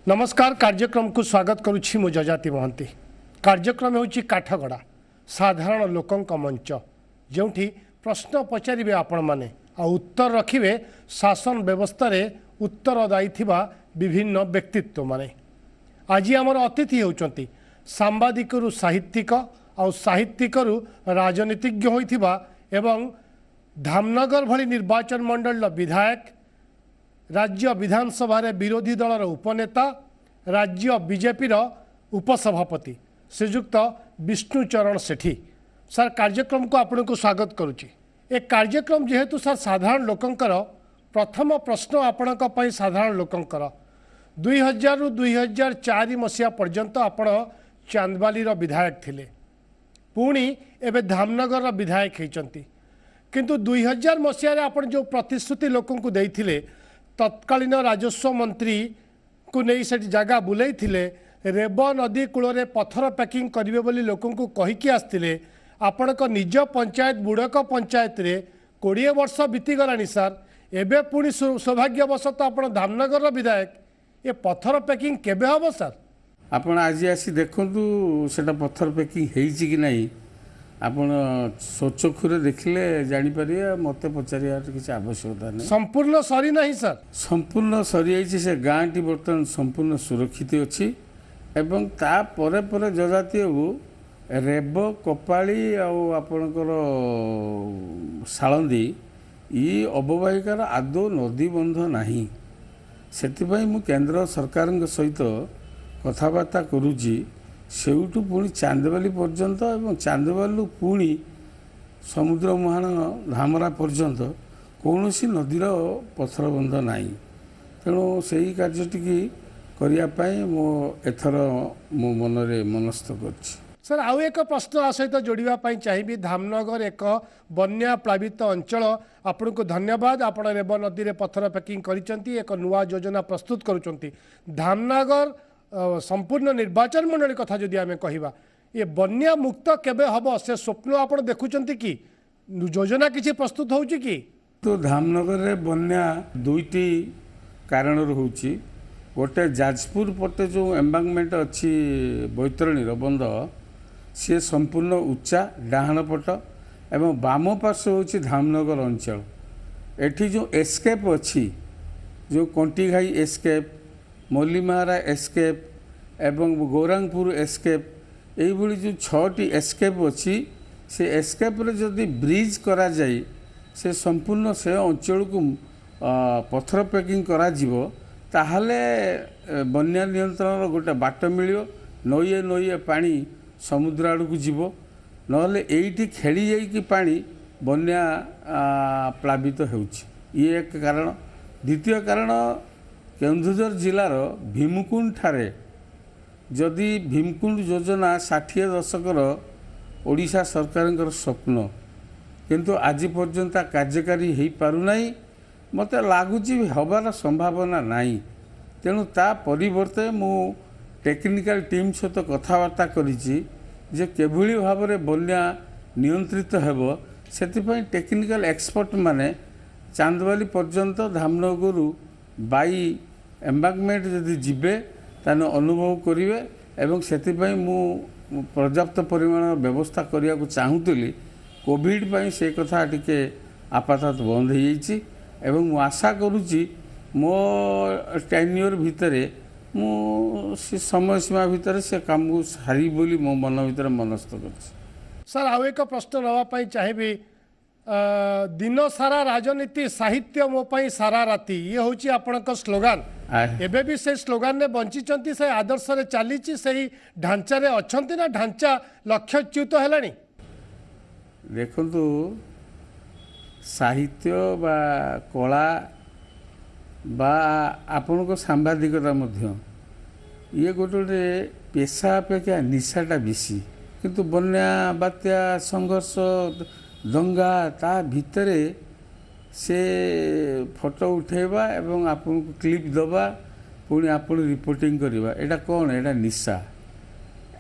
नमस्कार कार्यक्रम को स्वागत करुछि मु जजाति महंती। कार्यक्रम होछि काठगड़ा साधारण लोकंक मंच जोंठी प्रश्न पचारिबे आपण माने आ उत्तर रखिबे शासन व्यवस्था रे उत्तरदायी थिबा विभिन्न व्यक्तित्व माने। आज आमर अतिथि होउचंती सांबादिकरु साहित्यिक आ साहित्यिकरु राजनीतिज्ञ होइथिबा एवं धामनगर भली निर्वाचन मंडल विधायक, राज्य विधानसभा विरोधी दलर उपनेता, राज्य बीजेपी उपसभापति श्रीजुक्त विष्णुचरण सेठी। सर कार्यक्रम को आपन को स्वागत करुच्ची। ए कार्यक्रम जेहेतु सर साधारण लोकंकर प्रथम प्रश्न आपण साधारण लोकंकर 2000 रु 2004 मसीहा पर्यंत आपण चांदबाली विधायक थिले, पुणी एवं धामनगर विधायक होती, किंतु 2000 मसीह आपण जो प्रतिश्रुति लोकं को देइथिले तत्कालीन राजस्व मंत्री को नहीं से जगह बुलाई थिले रेब नदी कूल में पत्थर पैकिंग करेंगे बोली लोकों को कहीकि आसते आपण निज पंचायत बुड़क पंचायत रे 20 वर्ष बीतीगला सर। एबे पुणी सौभाग्यवशत आप धामनगर विधायक ये पत्थर पैकिंग केबे हम सर? आपण आज आसी देखु से पत्थर पैकिंग होती कि नहीं आपण स्वचक्षुरे देखिले जानीपारे। मत पचार किसी आवश्यकता नहीं। संपूर्ण सरी नहीं सर? संपूर्ण सरी से गाँ टी बर्तमान संपूर्ण सुरक्षित अच्छी एवं ता परे परे जजातीय रेब कपाड़ी आपणकर सालंदी ये अववाहिकार आदौ नदी बंध नहीं। से केंद्र सरकार सहित कथबार्ता करुँची सेठू पुणी चांदबाली पर्यंत एवं चांदबालू पुणी समुद्र मुहाण धामरा पर्यंत कौन सी नदीर पत्थर बंध नहीं। तेणु से ही कार्यटी करने मो एथर मो मनरे मनस्थ कर। सर आउ एक प्रश्न आ सहित जोड़ापी चाहिए। धामनगर एक बन्या प्लावित अंचल, आपन को धन्यवाद। आपण रेब नदी में पत्थर पैकिंग करिसेंती, एक नुआ योजना प्रस्तुत करुचंती। धामनगर संपूर्ण निर्वाचन मंडली कथा जदि आम कहवा ये बन्या मुक्त केबे हम से स्वप्न आप देखुं कि योजना किसी प्रस्तुत होउची कि? तो धामनगर रे बन्या दुईटी कारण होउची। गोटे जाजपुर पटे जो एम्बांकमेंट अच्छी बैतरणी बंध सी संपूर्ण उच्चा डाहाण पट एवं बाम पार्श्व होउची धामनगर अंचल। एठी जो एस्केप अच्छी जो कंटीघाई एस्केप, मल्लीमारा एस्केप एवं गौरांगपुर एस्केप यही जो 6टी एस्केप अच्छी से एस्केप रे जदि ब्रिज करा जाए से संपूर्ण से अंचल को पत्थर पैकिंग करा जीवो ताहले बन्या नियंत्रण गोटे बाट मिलियो। नईए नईए पानी समुद्र आड़ को जीवो, नहले एठी खेली जाइकी पानी बन्या प्लावित होउची। ये एक कारण। द्वितीय कारण केन्दुझर जिलार भीमकुंड ठारे जदि भीमकुंड योजना 60 दशकर ओडिशा सरकार स्वप्न किंतु आज पर्यंत कार्यकारी हो पारुना, मत लगुच हबार संभावना नहीं। तेणु ता परिवर्ते मु टेक्निकल टीम सहित कथबार्ता करिछि जे केभली भाव में बन्या नियंत्रित हेबो। सेतिपई टेक्निकल एक्सपर्ट माने चांदबाली पर्यंत धामनगरु बाई एम्बांकमेंट जदि जीवे ताने अनुभव करेंगे एवं सेतिपई मु पर्याप्त परिमाण व्यवस्था करने को चाहूली। कोविड पाई से कथा टिके आपातत बंद हो जाइए एवं मु आशा करुच्ची मो टेन्योर भितर मु समय सीमा भितर से काम को सारी बोली मो मन भीतर मनस्थ कर। सर आउ एक प्रश्न नापी चाहिए। दिन सारा राजनीति साहित्य मो पाई सारा राति ये हूँ आपण स्लोगान। एबे भी से स्लोगान ने बंचिचंती से आदर्श रे चली से ढांचा रे अछंती ना ढांचा लक्ष्यच्युत हेलानी? देखंतु साहित्य बा कला बा आपण को सांबादिकता मध्य ये गोटे पेशा अपेक्षा निशाटा बेसी, किंतु बन्या बात्या संघर्ष दंगा ता भितरे से फोटो उठेबा एवं आपन को क्लिप दबा पुणी आपन रिपोर्टिंग करवा एटा कौन एटा निशा।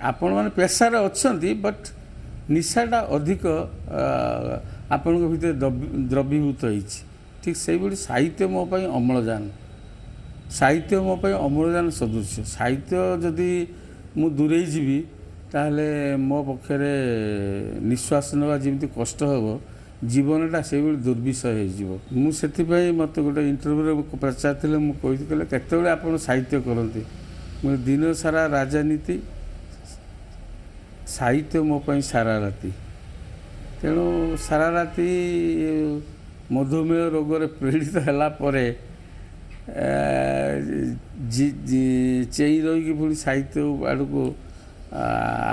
आपण माने पेशा रे अछंती बट निशाटा अधिक आपण को भितर द्रवीभूत होइछि। ठीक से साहित्य मो पाई अम्लजान। ସାହିତ୍ୟ ମୋ ପାଇଁ ଅମ୍ଳଜାନ ସଦୃଶ୍ୟ। ସାହିତ୍ୟ ଯଦି ମୁଁ ଦୂରେଇ ଯିବି ତାହେଲେ ମୋ ପକ୍ଷରେ ନିଶ୍ୱାସ ନେବା ଯେମିତି କଷ୍ଟ ହେବ, ଜୀବନଟା ସେଇଭଳି ଦୁର୍ବିଷୟ ହେଇଯିବ। ମୁଁ ସେଥିପାଇଁ ମୋତେ ଗୋଟେ ଇଣ୍ଟରଭ୍ୟୁରେ ପଚାରିଥିଲେ, ମୁଁ କହିଥିଲେ କେତେବେଳେ ଆପଣ ସାହିତ୍ୟ କରନ୍ତି? ମୁଁ ଦିନ ସାରା ରାଜନୀତି, ସାହିତ୍ୟ ମୋ ପାଇଁ ସାରା ରାତି। ତେଣୁ ସାରା ରାତି ମଧୁମେହ ରୋଗରେ ପୀଡ଼ିତ ହେଲା ପରେ ଚେଇ ରହିକି ପୁଣି ସାହିତ୍ୟ ଆଡ଼କୁ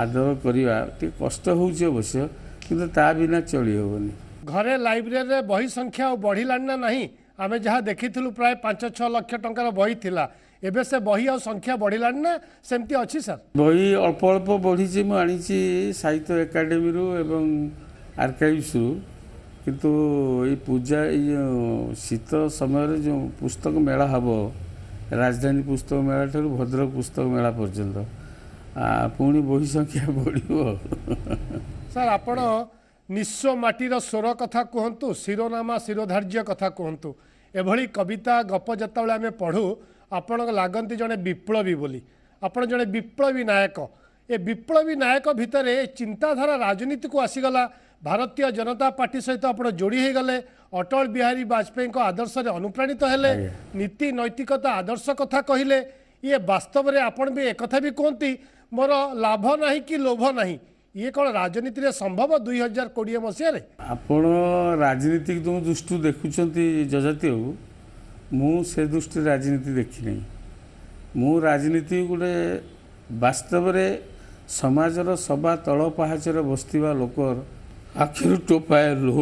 ଆଦର କରିବା ଟିକେ କଷ୍ଟ ହେଉଛି ଅବଶ୍ୟ, କିନ୍ତୁ ତା ବିନା ଚଳି ହେବନି। ଘରେ ଲାଇବ୍ରେରୀରେ ବହି ସଂଖ୍ୟା ଆଉ ବଢ଼ିଲାଣି ନା ନାହିଁ? ଆମେ ଯାହା ଦେଖିଥିଲୁ ପ୍ରାୟ 5-6 ଲକ୍ଷ ଟଙ୍କାର ବହି ଥିଲା, ଏବେ ସେ ବହି ଆଉ ସଂଖ୍ୟା ବଢ଼ିଲାଣି ନା ସେମିତି ଅଛି ସାର୍? ବହି ଅଳ୍ପ ଅଳ୍ପ ବଢ଼ିଛି। ମୁଁ ଆଣିଛି ସାହିତ୍ୟ ଏକାଡେମୀରୁ ଏବଂ ଆର୍କାଇଭ୍ସରୁ, କିନ୍ତୁ ଏଇ ପୂଜା, ଏଇ ଯେଉଁ ଶୀତ ସମୟରେ ଯେଉଁ ପୁସ୍ତକ ମେଳା ହେବ, ରାଜଧାନୀ ପୁସ୍ତକ ମେଳା ଠାରୁ ଭଦ୍ରକ ପୁସ୍ତକ ମେଳା ପର୍ଯ୍ୟନ୍ତ ପୁଣି ବହି ସଂଖ୍ୟା ବଢ଼ିବ। ସାର୍, ଆପଣ ନିଃସ୍ୱ ମାଟିର ସ୍ୱର କଥା କୁହନ୍ତୁ, ଶିରୋନାମା ଶିରୋଧାର୍ଯ୍ୟ କଥା କୁହନ୍ତୁ, ଏଭଳି କବିତା ଗପ ଯେତେବେଳେ ଆମେ ପଢ଼ୁ ଆପଣଙ୍କୁ ଲାଗନ୍ତି ଜଣେ ବିପ୍ଳବୀ ବୋଲି। ଆପଣ ଜଣେ ବିପ୍ଳବୀ ନାୟକ। ଏ ବିପ୍ଳବୀ ନାୟକ ଭିତରେ ଚିନ୍ତାଧାରା ରାଜନୀତିକୁ ଆସିଗଲା। ଭାରତୀୟ ଜନତା ପାର୍ଟି ସହିତ ଆପଣ ଯୋଡ଼ି ହୋଇଗଲେ, ଅଟଳ ବିହାରୀ ବାଜପେୟୀଙ୍କ ଆଦର୍ଶରେ ଅନୁପ୍ରାଣିତ ହେଲେ, ନୀତି ନୈତିକତା ଆଦର୍ଶ କଥା କହିଲେ। ଇଏ ବାସ୍ତବରେ ଆପଣ ବି ଏକଥା ବି କୁହନ୍ତି, ମୋର ଲାଭ ନାହିଁ କି ଲୋଭ ନାହିଁ। ଇଏ କ'ଣ ରାଜନୀତିରେ ସମ୍ଭବ 2020 ମସିହାରେ? ଆପଣ ରାଜନୀତିକୁ ଯେଉଁ ଦୃଷ୍ଟିରୁ ଦେଖୁଛନ୍ତି ଯଜାତି ବାବୁ, ମୁଁ ସେ ଦୃଷ୍ଟିରେ ରାଜନୀତି ଦେଖିନାହିଁ। ମୁଁ ରାଜନୀତି ଗୋଟେ ବାସ୍ତବରେ ସମାଜର ସବା ତଳ ପାହାଚରେ ବସିଥିବା ଲୋକର ଆଖିରୁ ଟୋପାଏ ଲୁହ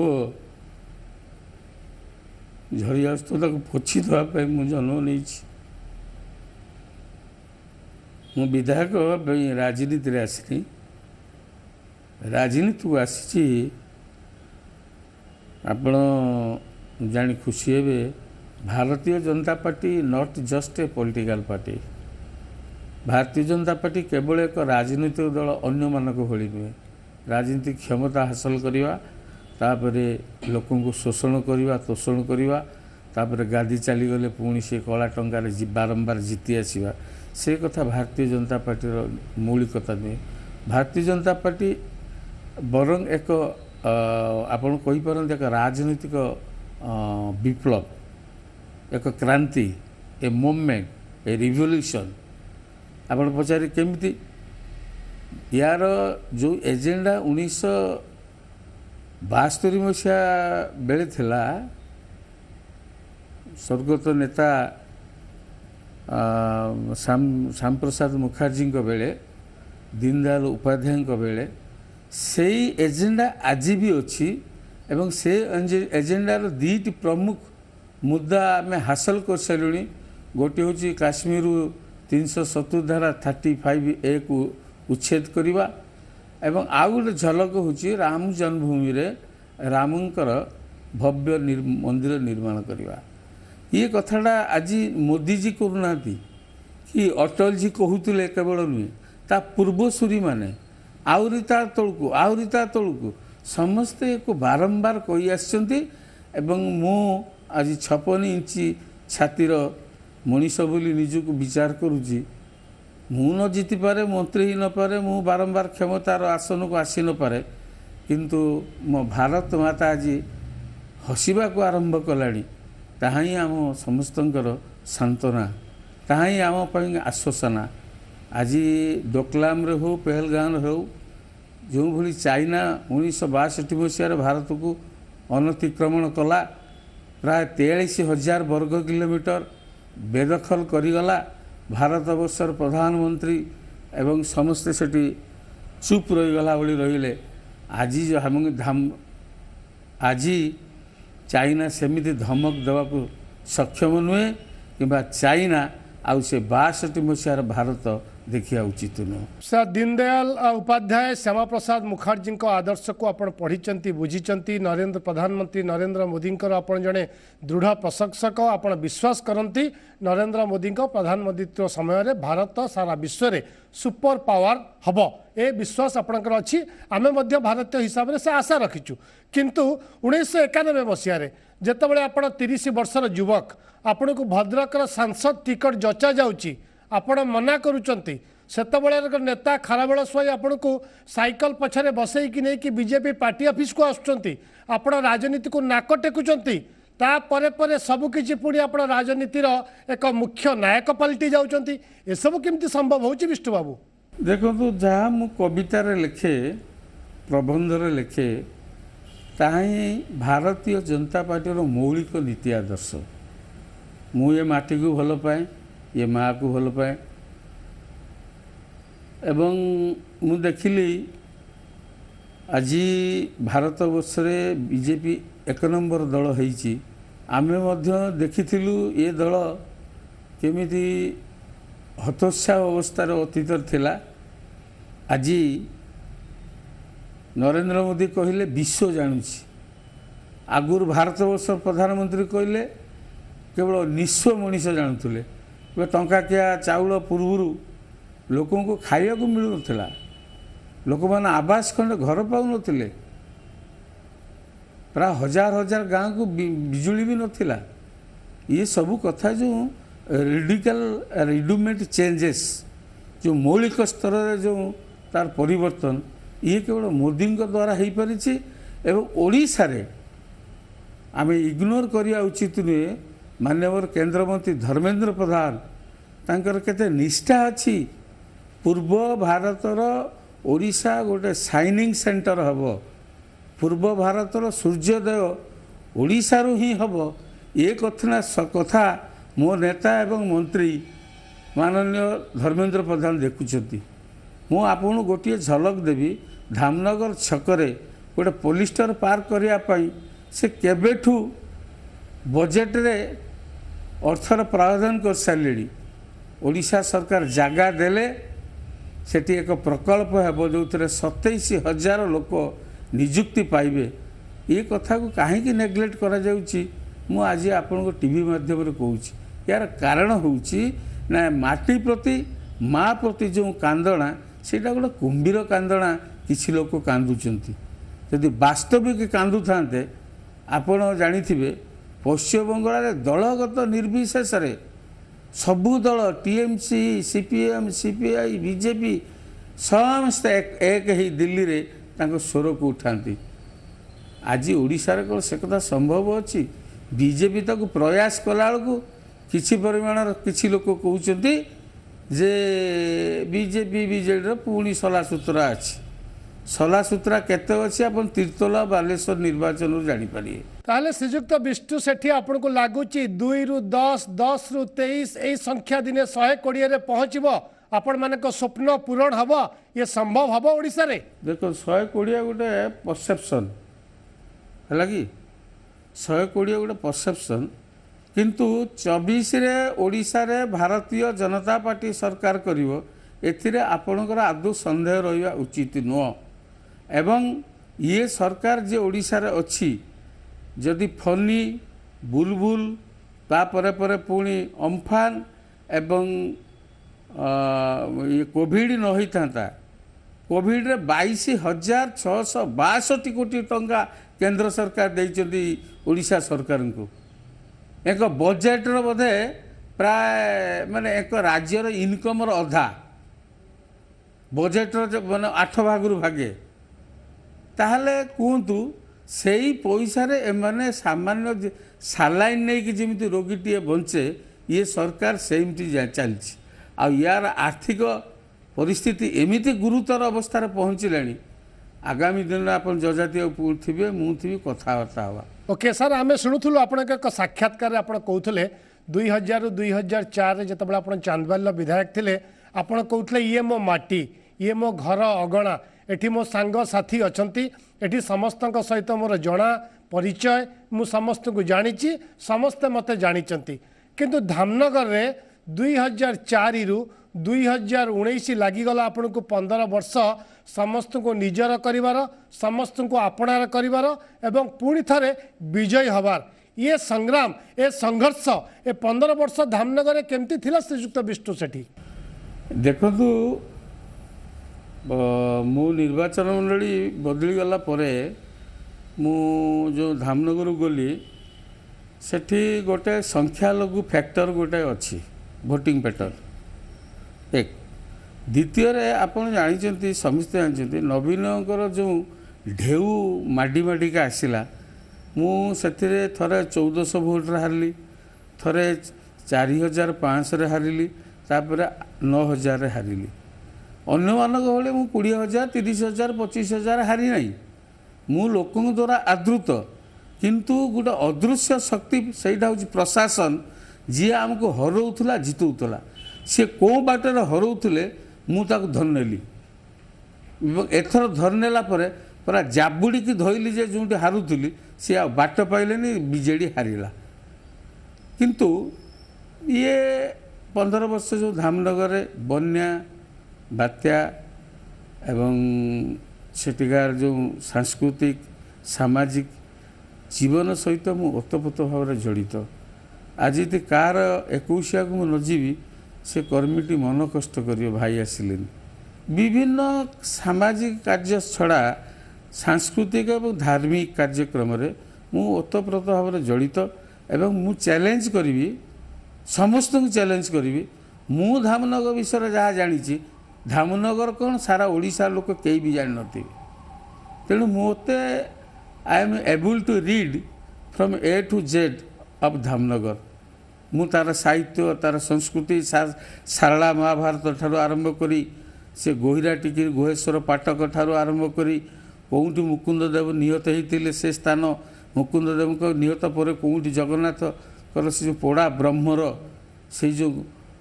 ଝରି ଆସୁଥିବ, ତାକୁ ପୋଛି ଦେବା ପାଇଁ ମୁଁ ଜନ୍ମ ନେଇଛି। ମୁଁ ବିଧାୟକ ପାଇଁ ରାଜନୀତିରେ ଆସିନି, ରାଜନୀତିକୁ ଆସିଛି। ଆପଣ ଜାଣି ଖୁସି ହେବେ, Bharatiya Janata Party not just a political party. Bharatiya Janata party କେବଳ ଏକ ରାଜନୈତିକ ଦଳ, ଅନ୍ୟମାନଙ୍କ ଭଳି ନୁହେଁ। ରାଜନୀତିକ କ୍ଷମତା ହାସଲ କରିବା, ତାପରେ ଲୋକଙ୍କୁ ଶୋଷଣ କରିବା, ତୋଷଣ କରିବା, ତାପରେ ଗାଦି ଚାଲିଗଲେ ପୁଣି ସେ କଳା ଟଙ୍କାରେ ବାରମ୍ବାର ଜିତି ଆସିବା, ସେ କଥା ଭାରତୀୟ ଜନତା ପାର୍ଟିର ମୌଳିକତା ନୁହେଁ। ଭାରତୀୟ ଜନତା ପାର୍ଟି ବରଂ ଏକ ଆପଣ କହିପାରନ୍ତି ଏକ ରାଜନୈତିକ ବିପ୍ଳବ, ଏକ କ୍ରାନ୍ତି, ଏ ମୁଭମେଣ୍ଟ, ଏ ରିଭଲ୍ୟୁସନ୍। ଆପଣ ପଚାରି କେମିତି? ୟାର ଯେଉଁ ଏଜେଣ୍ଡା 1972 ମସିହା ବେଳେ ଥିଲା, ସ୍ୱର୍ଗତ ନେତା ଶ୍ୟାମପ୍ରସାଦ ମୁଖାର୍ଜୀଙ୍କ ବେଳେ, ଦୀନଦୟାଲ ଉପାଧ୍ୟାୟଙ୍କ ବେଳେ, ସେଇ ଏଜେଣ୍ଡା ଆଜି ବି ଅଛି। ଏବଂ ସେ ଏଜେଣ୍ଡାର ଦୁଇଟି ପ୍ରମୁଖ ମୁଦ୍ଦା ଆମେ ହାସଲ କରିସାରିଲୁଣି। ଗୋଟିଏ ହେଉଛି କାଶ୍ମୀରରୁ 370 ଧାରା 35A କୁ ଉଚ୍ଛେଦ କରିବା, ଏବଂ ଆଉ ଗୋଟେ ଝଲକ ହେଉଛି ରାମ ଜନ୍ମଭୂମିରେ ରାମଙ୍କର ଭବ୍ୟ ମନ୍ଦିର ନିର୍ମାଣ କରିବା। ଇଏ କଥାଟା ଆଜି ମୋଦିଜୀ କରୁନାହାନ୍ତି କି ଅଟଳଜୀ କହୁଥିଲେ କେବଳ ନୁହେଁ, ତା ପୂର୍ବସୂରୀମାନେ ଆହୁରି ତା ତଳକୁ ସମସ୍ତେ ୟାକୁ ବାରମ୍ବାର କହି ଆସିଛନ୍ତି। ଏବଂ ମୁଁ ଆଜି 56 ଇଞ୍ଚ ଛାତିର ମଣିଷ ବୋଲି ନିଜକୁ ବିଚାର କରୁଛି। ମୁଁ ନ ଜିତିପାରେ, ମନ୍ତ୍ରୀ ହେଇନପାରେ, ମୁଁ ବାରମ୍ବାର କ୍ଷମତାର ଆସନକୁ ଆସି ନପାରେ, କିନ୍ତୁ ମୋ ଭାରତ ମାତା ଆଜି ହସିବାକୁ ଆରମ୍ଭ କଲାଣି। ତାହା ହିଁ ଆମ ସମସ୍ତଙ୍କର ସାନ୍ତ୍ୱନା, ତାହା ହିଁ ଆମ ପାଇଁ ଆଶ୍ୱାସନା। ଆଜି ଡୋକଲାମରେ ହେଉ, ପେହେଲଗାଁରେ ହେଉ, ଯେଉଁଭଳି ଚାଇନା 1962 ମସିହାରେ ଭାରତକୁ ଅନତିକ୍ରମଣ କଲା, ପ୍ରାୟ 43,000 ବର୍ଗ କିଲୋମିଟର ବେଦଖଲ କରିଗଲା, ଭାରତବର୍ଷର ପ୍ରଧାନମନ୍ତ୍ରୀ ଏବଂ ସମସ୍ତେ ସେଠି ଚୁପ୍ ରହିଗଲା ଭଳି ରହିଲେ। ଆଜି ଚାଇନା ସେମିତି ଧମକ ଦେବାକୁ ସକ୍ଷମ ନୁହେଁ, କିମ୍ବା ଚାଇନା ଆଉ ସେ 62 ମସିହାର ଭାରତ देखिया उचित नुह। सर दीनदयाल उपाध्याय श्यामा प्रसाद मुखर्जी आदर्श को आप पढ़ी बुझी नरेंद्र प्रधानमंत्री नरेंद्र मोदी आप जड़े दृढ़ प्रशंसक आप विश्वास करती नरेंद्र मोदी प्रधानमंत्रित्व समय भारत सारा विश्व में सुपर पावर हम ए विश्वास आपंकर अच्छी आम भारतीय हिसाब से आशा रखीचु किंतु 1991 मसीह जितेबाला आप 30 वर्षर युवक आपण को भद्रकर सांसद टिकट जचा जाऊँगी आपण मना करुचंती सेतबेले नेता खारा बेल शुआई आपण को साइकल पछरे बसैकी नहीं कि बीजेपी पार्टी ऑफिस को आसुचंती आपण राजनीति को नाक टेकुचंती ता परे परे सबकिछि पुणी आपण राजनीतिर एक मुख्य नायक पलटि जाउचंती ए सब केमती संभव होची विष्णु बाबू देखो जहाँ मु कवितार लिखे प्रबंधर लिखे ताही भारतीय जनता पार्टी मौलिक नीति आदर्श मु ये माटी को भल पाए ये माँ को भल पाए एवं मु देखिली आज भारत वर्ष में बीजेपी 1 नंबर दल होईची आमे मध्य देखिथिलु ये दल केमिति हतोत्साह अवस्थार अतीत थिला आज नरेंद्र मोदी कहले विश्व जानुची आगुर भारत वर्ष प्रधानमंत्री कहले केवल निस्व मनीष जानुले टंकाकिया चाउल पूर्व लोकों को खाइया को मिलु नथिला लोक मैंने आवास खंड घर पाऊ नथिले प्राय हजार हजार गाँव को बिजुली भी नथिला ये सबू कथा जो रेडिकल रिडुमेंट चेंजेस जो मौलिक स्तर जो तार परिवर्तन ये केवल मोदी द्वारा हो पारिछि एवं ओडिशा रे आमे इग्नोर करिया उचित नुहे माननीय केंद्र मंत्री धर्मेंद्र प्रधान तांकर केते निष्ठा अच्छी पूर्व भारतर ओडिशा गोटे साइनिंग सेंटर हम पूर्व भारतर सूर्योदय ओडिशा रू ही हम ये कथा मो नेता एवं मंत्री माननीय धर्मेंद्र प्रधान देखुंट मु आपन गोटे झलक देवी धामनगर छकरे गोटे पोलिस्टर पार्क करने से केबेठू बजेट रे अर्थर प्रावधान कर सारे ओडिशा सरकार जगह देले सेठी एक प्रकल्प है जो 27,000 लोक निजुक्ति पाइबे ये कथा को कहीं नेग्लेक्ट करा जाउची मु आज आपन को टीवी माध्यम रे कहूची यार कारण होउची ना माटी प्रति माँ प्रति जो कांदना सेटा गोटे कुंभीर कांदना किसी लोक कांदुचंती यदि वास्तविक कांदु थांते आपण जानिथिबे पश्चिम बंगाल दलगत निर्विशेष सबू दल टीएमसी सीपीएम सीपीआई बीजेपी समस्ते एक ही दिल्ली रे तांको स्वर को उठाती आज ओडिशा रे कोन से कथा संभव अच्छी बीजेपी तक प्रयास कला बेलू किसी परिमाण किसी लोक कहते जे बीजेपी बीजेडी पुणी सलासूतरा अच्छी सलासूतरा केते अच्छी आप तीर्तोला बालेश्वर निर्वाचन जानीपारे ताहले श्रीजुक्त विष्णु सेठी आपन को लगुच 2 रु 10 10 रु 23 यही संख्या दिने 120 रे पहुँचब आपण मानक स्वप्न पूरण हम ये संभव हम ओडिशा रे देखो 120 गोटे परसेप्शन है कि 120 गोटे परसेप्शन किंतु 24 रे ओडिशा रे भारतीय जनता पार्टी सरकार करिवो एथिरे आपणकर आदौ संदेह रहिबा उचित नुह एवं ये सरकार जे ओडिशा रे अछि जदि फनी बुलबुल तापरे परे पुणी अम्फान एवं ये कोविड न होता कोविड रे 22,662 कोटी टंका केंद्र सरकार देइचंदी ओडिशा सरकार को एक बजेट रो बोधे प्राय माने एक राज्यर इनकम रो अधा बजेट रो माने 8 भागरु भागे ताहले कहतु से ही पैसा रे एमाने सामान्य सालाइन नहीं कि जमी रोगीटे बंचे ये सरकार सेमती चलती आ यार आर्थिक परिस्थिति एमती गुरुतर अवस्था पहुँचला आगामी दिन आप जजाती थे मुझे कथबार्ता हवा ओके सर आम शुणुलु आप साक्षात्कार आप कहते 2000 रु 2004 जिते आप चांदबाल विधायक थे आप कहते ये मो माटी ये मो घर अगणा एठी मो सांग साथी अछंती एठी समस्त सहित मोर जना परिचय मु समस्त को जानी समस्ते मते जानी किंतु धामनगर रे 2004 रु 2019 लागिगला आपन को 15 वर्ष समस्त को निजर करिवार समस्त को आपणार करिवार एवं पुणी थरे विजय हबार ये संग्राम ए संघर्ष ए 15 वर्ष धामनगर में केमती थिला श्रीजुक्त विष्णु सेठी देखु मु निर्वाचन मंडली बदली गला परे मु जो धामनगर गली सेठी गोटे संख्यालघु फैक्टर गोटे अच्छी भोटिंग पैटर्न एक द्वितीय आपड़ जानी समस्ते जानते नवीनकर जो ढेउ माडी माडिका आसला मुझे थे 1400 भोट्रे हारिली थे 4500 हारिली तापर 9000 हारिली अन्य मानक भाई मुझे 20,000 30,000 25,000 हारी ना मु लोकों द्वारा आदृत किंतु गोटे अदृश्य शक्ति सहीटा हूँ प्रशासन जी आमको हरौला जितौला सी कौ बाटर हरौले मुझे धरनेली एथर धरनेला पूरा जाबुड़ी की धोइली जे जो हारुली सी आ बाट पाइले बीजेडी हारिला किंतु ये 15 वर्ष जो धामनगर बन्या बात्या एवं सेटिकार जो सांस्कृतिक सामाजिक जीवन सहित मु ओतप्रोत भाव जड़ित आज यदि कार 21 को नजीबी से कर्मीटी मन कष्ट कर भाई आसिले विभिन्न सामाजिक कार्य छड़ा सांस्कृतिक और धार्मिक कार्यक्रम मु ओतप्रोत भाव जड़ित एवं मु चैलेंज करी समस्त को चैलेंज करी मु धामनगर विषय जहाँ जानी धामनगर कौन सारा ओडिशा लोक कई भी जान नी तेणु मत I am able to read from A to Z of Dhamnagar मु तार साहित्य तार संस्कृति सारला महाभारत ठारू आरंभ करी से गोहिरा टिकी गुहेश्वर पाठक ठारू आरंभ करी कौटी मुकुंद देव निहत होते से स्थान मुकुंद देव को निहत पर कौटी जगन्नाथ कर से जो पोड़ा ब्रह्मर से जो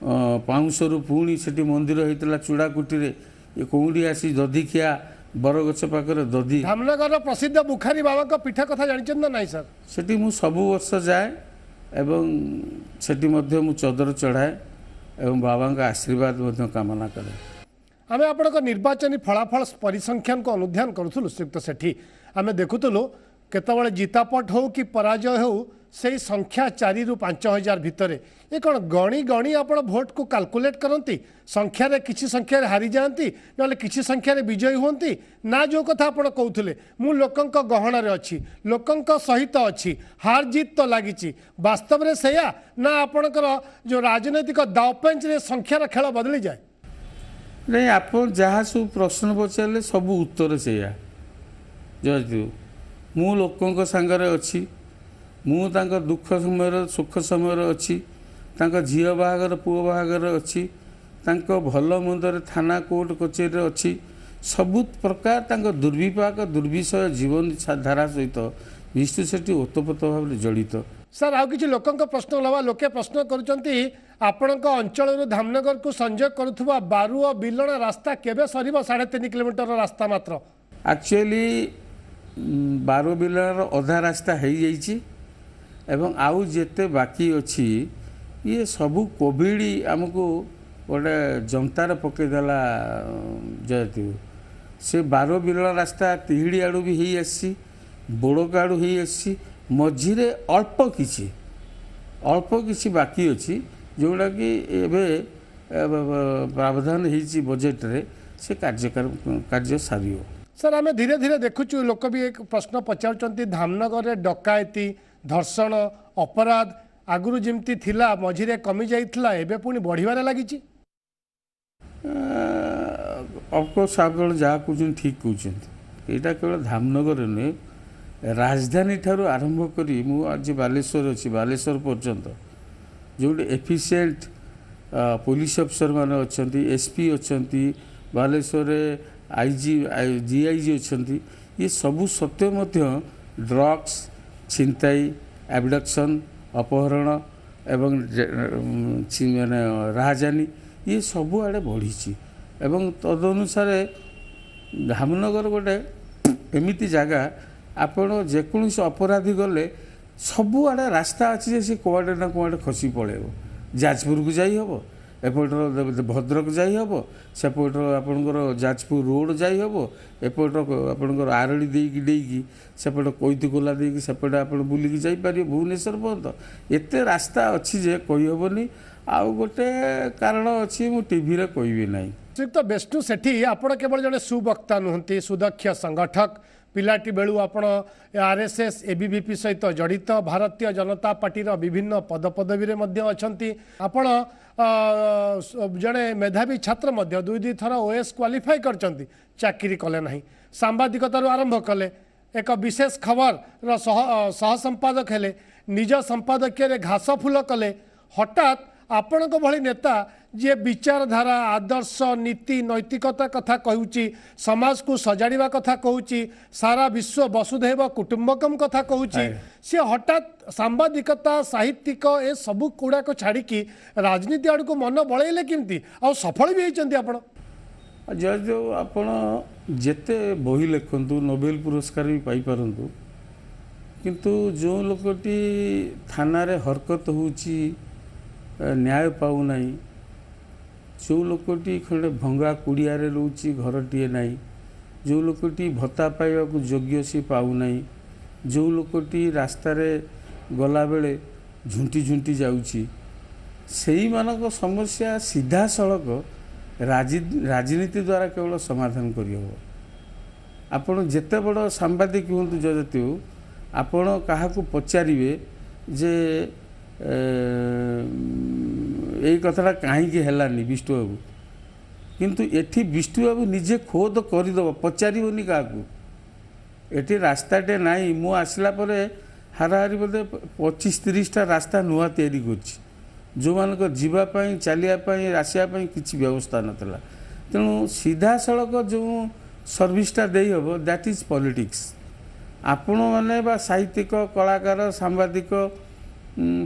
पाउंसरू पुणी से मंदिर होता चूड़ाकुटी ये कौटी आसी दधिखिया बरगछ पाखे दधि धामनगर प्रसिद्ध बुखारी बाबा का पीठ कथा जानते ना नहीं सर सेठी मु सबु वर्ष जाए एवं सेठी मध्य मु चदर चढ़ाए एवं बाबा का आशीर्वाद मध्य कामना करे आम आपण निर्वाचन फलाफल परिसंख्यान को अनुध्यान करूँ श्रीयुक्त सेठी आम देखुलु केतबले जितापट हो कि पराजय हो से संख्या 4 ରୁ 5,000 भितर ये कौन गणी गणी आप भोट को कैलकुलेट करती संख्यार किसी संख्यार हारी जाती ना किसी संख्यार विजयी होती ना जो कथा आप कहते मु लोकंक गहणार अच्छी लोकंक सहित अच्छी हार जीत तो लगी वास्तव में सैया ना आपणकर जो राजनैतिक दावपेंच रे संख्यार खेल बदली जाए नहीं आप जहाँ सब प्रश्न पचारे सब उत्तर से जो मु लोकों सांगरे अच्छी मु दुख समय सुख समय अच्छी झी बाहागर पुओ बाहागर अच्छी भल मंदर थाना कोर्ट कचेरी अच्छी सबु प्रकार दुर्विपाक दुर्विषय जीवन धारा सहित विष्णु सेठी ओतप्रोत भाव जड़ित सर आउ किसी लोकों प्रश्न लवा लोके प्रश्न करुँच आपण अंचल धामनगर को संजोग करुवा बारुआ बिलण रास्ता केबे सर 3.5 किलोमीटर रास्ता मात्र एक्चुअली बारु बिलर अधा रास्ता हो जाइए एवं आउ जेते बाकी अच्छी ये सबू कोविड आमको गोटे जंतार पकईदेला जेतु से बारो बिलर रास्ता तिहिड़ी आड़ू भी हो आसी बोड़क आड़ू हो आसी मझीरे अल्प किसी बाकी अच्छी जोड़ा कि एबे प्रावधान होती बजेट रे से कार्य सारियो सर आम धीरे धीरे देखुचु लोक भी एक प्रश्न पचार धामनगर में डकायती धर्षण अपराध आगुरी जमती थिला मझीरे कमी जाइथिला एबे पुणी बढ़िबारे लागिची अफकोर्स आप जहाँ कहते ठीक कहते यहाँ केवल धामनगर नुहे राजधानी ठारू आरंभ करी मु आज बालेश्वर अच्छी बालेश्वर पर्यंत जो एफिशिएंट पुलिस अफिसर मान अच्छा एसपी अच्छा बालेश्वर जीआईजी अच्छा ये सबू सत्य ड्रग्स छिनताई एबडक्शन अपहरण एवं माने राहजानी ये सबू आड़े बढ़ी एवं तदनुसार धामनगर गोटे एमती जगह आपण जेकोसी अपराधी गले सबुआड़े रास्ता अच्छी से कौड़े ना कौड़े खसी पड़ेब जाजपुर को जाई हम एपटर भद्रक जाई हब सेपटर आपणकर जाजपुर रोड जाई हब एपटर आपणकर आरड़ी देकी डेकी सेपट कोईतिकोला देकी सेपटे आप बुलिकी जापर भुवनेश्वर पर्यंत एते रास्ता अच्छी जे कही हेनी आउ गोटे कारण अच्छी मु टीवी रे कहबी नहीं। श्रीयुक्त विष्णु सेठी आपण केवल जड़े सुवक्ता नुहति सुदक्ष संगठक पिलाटी बेलू आपण आरएसएस एबीवीपी सहित जड़ित भारतीय जनता पार्टी विभिन्न पदपदवी अच्छी आपण जड़े मेधावी छात्र मध्य दुई थर ओएस क्वालिफाई करचंती चाकरी कले नहीं सांबादिकतार आरंभ कले एक विशेष खबर सह संपादक हेले निज संपादकीय घास फूल कले हठात आपण भली नेता जे विचारधारा आदर्श नीति नैतिकता कथा कहूची समाज को सजाड़ा कथा कहूची सारा विश्व वसुधैव कुटुंबकम कथा कहूची सी हठात सांबादिकता साहित्यिक ए सबू गुड़ाक छाड़ी राजनीति आड़ को मन बड़े केमती आ सफल भी होती आपण जो आपण जेते बही लिखु नोबेल पुरस्कार भी पाई पारंतु किंतु जो लोकटी थाना रे हरकत होची न्याय पाऊ नहीं जो लोकटी खंडे भंगा कुड़िया रोची घरटीए नहीं जो लोकटी भत्ता पाइबा योग्य सी पाऊ नहीं जो लोकटी रास्तार गला बेले झुंटी झुंटी जाऊची सेही मानक समस्या सीधा सड़क राजनीति द्वारा केवल समाधान करहब। आपण जेते बड़ सांबादिक हूँ जजती हो आपण क्या पचारे जे यही कथा कहीं हेलानी विष्णु बाबू किंतु एठी विष्णु बाबू निजे खोद करदेव पचारनी क्या एटी रास्ताटे नाई मु आसला परे हाराहारी बोधे 25-30टा रास्ता नुआ तैयारी कर जो मानक जीवाई चलियापाई आसापी किसी व्यवस्था नाला तेणु सीधा सड़क जो सर्विसटा दे हम दैट इज पॉलिटिक्स आपण मैंने बा साहित्यिक कलाकार सांबादिक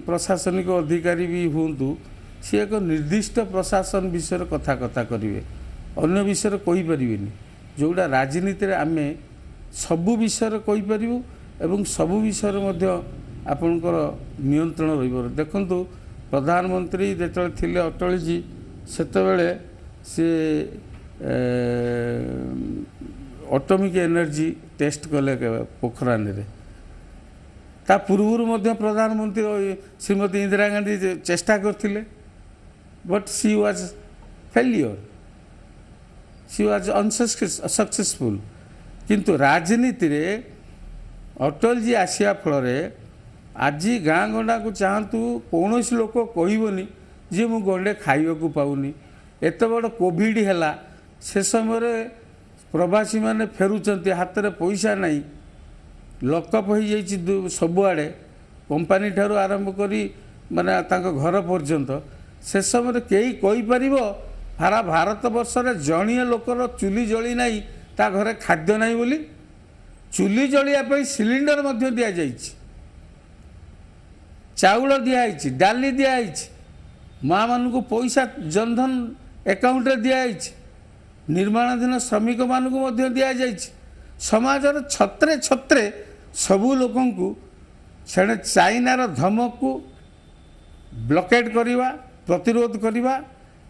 प्रशासनिक अधिकारी भी हूँ सी एक निर्दिष्ट प्रशासन विषय कथा कथा करेंगे अन्य विषय कहीपरि जोड़ा राजनीति आम सबू विषय कहीपर एवं सबू विषय आपणकर नियंत्रण रही देखु प्रधानमंत्री जो थे अटल जी सेतबेले सी एटॉमिक एनर्जी टेस्ट कले पोखरान रे ता पूर्व प्रधानमंत्री श्रीमती इंदिरा गांधी चेष्टा करथिले but she was failure she was unsuccessful किंतु राजनीति रे अटल जी आसिया फल आज गाँ गंडा को चाहतु कौन लोक कहबनी जे मु गंडे खाइबा को पाऊनी एत बड़ कोविड है से समय प्रवासी माने फेरुचंती हाथ में पैसा नहीं लकअप हो जाइए सबुआड़े कंपानी ठारू आरंभ करी माने घर पर्यंत से समय कई कहीपर सारा भारत वर्ष रे जणिए लोकर चुली जली नहीं ता घरे खाद्य नहीं बोली चुली जलिया सिलिंडर मध्य दि जाइए चाउल दिखाई डाली दिखाई माँ मान को पैसा जनधन एकाउंट रे दिखाई निर्माणाधीन श्रमिक मानक दि जाइए समाजर छत्रे छत्रे सबू लोक से चाइनार धमक को ब्लॉकेट करवा प्रतिरोध करवा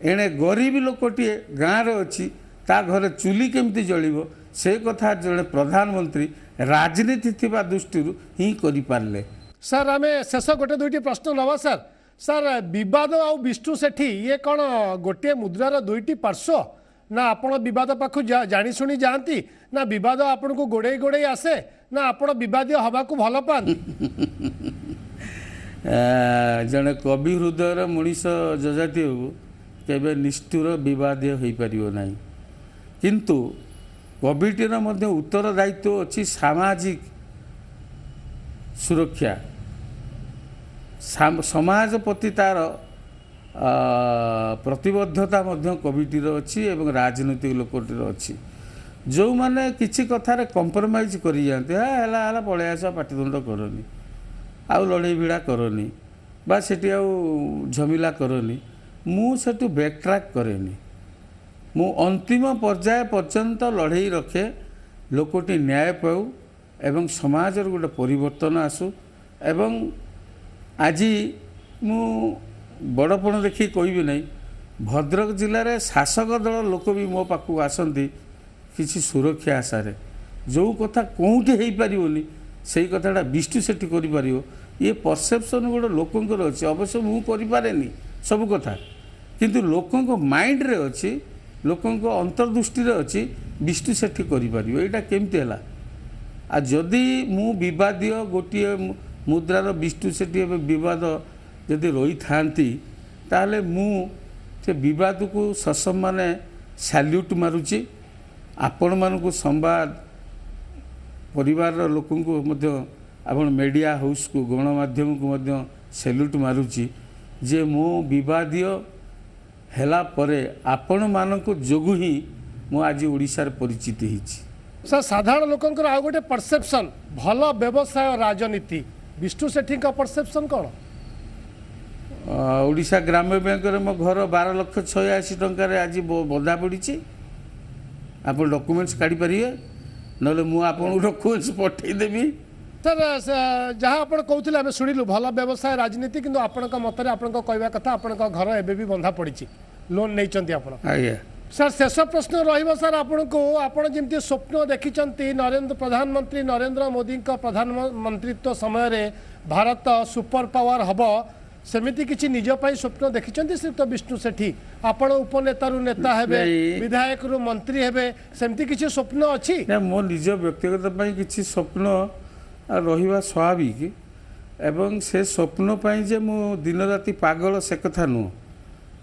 एणे गरीब लोकटे गाँव अच्छी ता घरे चुली केमती जलिब से कथा जड़े प्रधानमंत्री राजनीति थिबा दृष्टि ही करि पारले। सर आम शेष गोटे दुईटी प्रश्न नवा सर सर विवाद आ विष्णु सेठी ये कौन गोटे मुद्रार दुईटी पार्श्व ना आपण विवाद पाखु जाशुणी जाती ना विवाद आपन को गोड़े गोड़े आसे ना आपण विवादी हवा को भल पान जड़े कवि हृदयर मनीष जजाति केबे निष्ठुर विवाद हो पार ना किंतु कविटीर मध्य उत्तरदायित्व अच्छी सामाजिक सुरक्षा समाज प्रति तार प्रतिबद्धता कविटीर अच्छी एवं राजनीतिक लोकटीर अच्छी जो मैंने किसी कथार कंप्रोमाइज कर जाते है पलि आस पाटितुंड करनी आउ लड़े भिड़ा करनी बा सेठी आउ झमेला करनी मुझे बैकट्रैक करेनी मु अंतिम पर्याय पर्यंत लड़े रखे लोकटी न्याय पाऊ एवं समाज गोटे परिवर्तन आसू एवं आज मु बड़पण देखी कहबी नहीं भद्रक जिले में शासक दल लोक भी मो पाखक आसती किसी सुरक्षा आशारे जो कथा कौटी हो पारनि से कथाटा विष्णु सेठी कर ये परसेप्शन गोटे लोकंर अच्छे अवश्य मुझे सब कथा किंतु लोकों माइंड रे अच्छी लोकों अंतर्दृष्टि अच्छी विष्णु सेठी कर यहाँ केमती है आ जदि मु विवादीय गोटे मुद्रार विष्णु सेठी विवाद जदि रही थांती ताहले मु से विवाद को ससम्मान सैल्यूट मारुची आपण मानक संवाद परिवार लोकों को आपण मीडिया हाउस को गणमाध्यम को सैल्यूट मारुची जे मो विवादीय हेला परे आपण मानक जोगु ही मु आज ओडिशार परिचित होईची। सर साधारण लोकंकर आ गोटे परसेप्शन भल व्यवसाय राजनीति विष्णु सेठी का परसेप्शन कौन ओडिशा ग्राम्य बैंक रे मो घर 12,86,00,000 टंकार आज बंधा पड़ी आप डॉक्यूमेंट्स काढ़ी पारे ना मुझे डॉक्यूमेंट्स पठेदेवी सर जहाँ आप कहते आम शुणिलु भल व्यवसाय राजनीति किंतु आपण मतरे आपण कहवा कथा आपण घर एबे भी बंधा पड़ी लोन नहीं आप आज्ञा सर शेष प्रश्न रही सर आपण को आपण जमी स्वप्न देखी प्रधानमंत्री नरेंद्र मोदी प्रधानमंत्रित्व समय भारत सुपर पावर हम सेमिति किसी निज स्वप्न देखी श्रीयुक्त विष्णु सेठी आपण उपनेतारू नेता हेबे विधायक रु मंत्री हेबे सेमती किसी स्वप्न अच्छी मो निज व्यक्तिगत किसी स्वप्न रहिबा स्वाभाविक एवं से स्वप्न पाई जे मु दिन राति पागल से कथा नु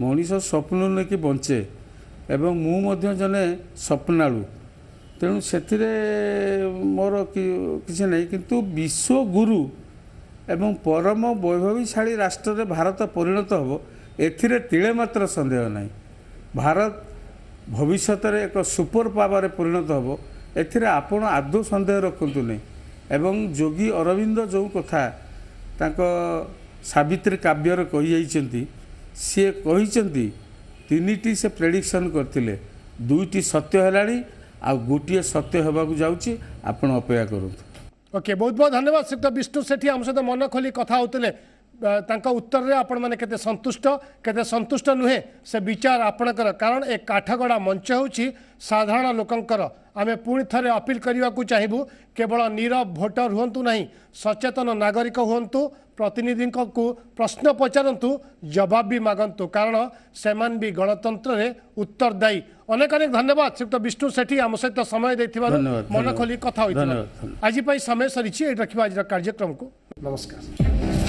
मनीष स्वप्न नहीं बंचे एवं मु जने स्वप्नालु तेणु से मोर किसी नहीं किंतु विश्व गुरु एवं परम वैभवीशाली राष्ट्र रे भारत परिणत हो एथिरे तिले मात्र संदेह नहीं भारत भविष्य में एक सुपर पावर परिणत हो एथिरे आपण आदौ संदेह रखु नहीं एवं योगी अरविंद जो कथा तांको सावित्री काव्यर कही सी कही तीन से प्रेडिक्शन करते दुईटी सत्य है आ गोटे सत्य होगा जाऊँगी आपण अपेक्षा करूँ। ओके बहुत बहुत धन्यवाद श्रीयुक्त विष्णु सेठी आम सहित मन खोली कथा होते उत्तर रे आपण मैंने केते संतुष्ट नुहे से विचार आपणकर कारण ए काठगड़ा मंच होची साधारण लोकंकर आमे पुणी थरे अपील करने को चाहबू केवल नीरव भोटर हुंतु नहीं सचेतन नागरिक हुंतु प्रतिनिधि को प्रश्न पचारतु जवाब भी मागंतु कारण सेमान भी गणतंत्र रे उत्तरदायी। अनेक अनेक धन्यवाद श्रीयुक्त विष्णु सेठी आम सहित समय देथिबारु मन खोली कथा होइथिबारु आज समय सरी रखा आज कार्यक्रम को नमस्कार।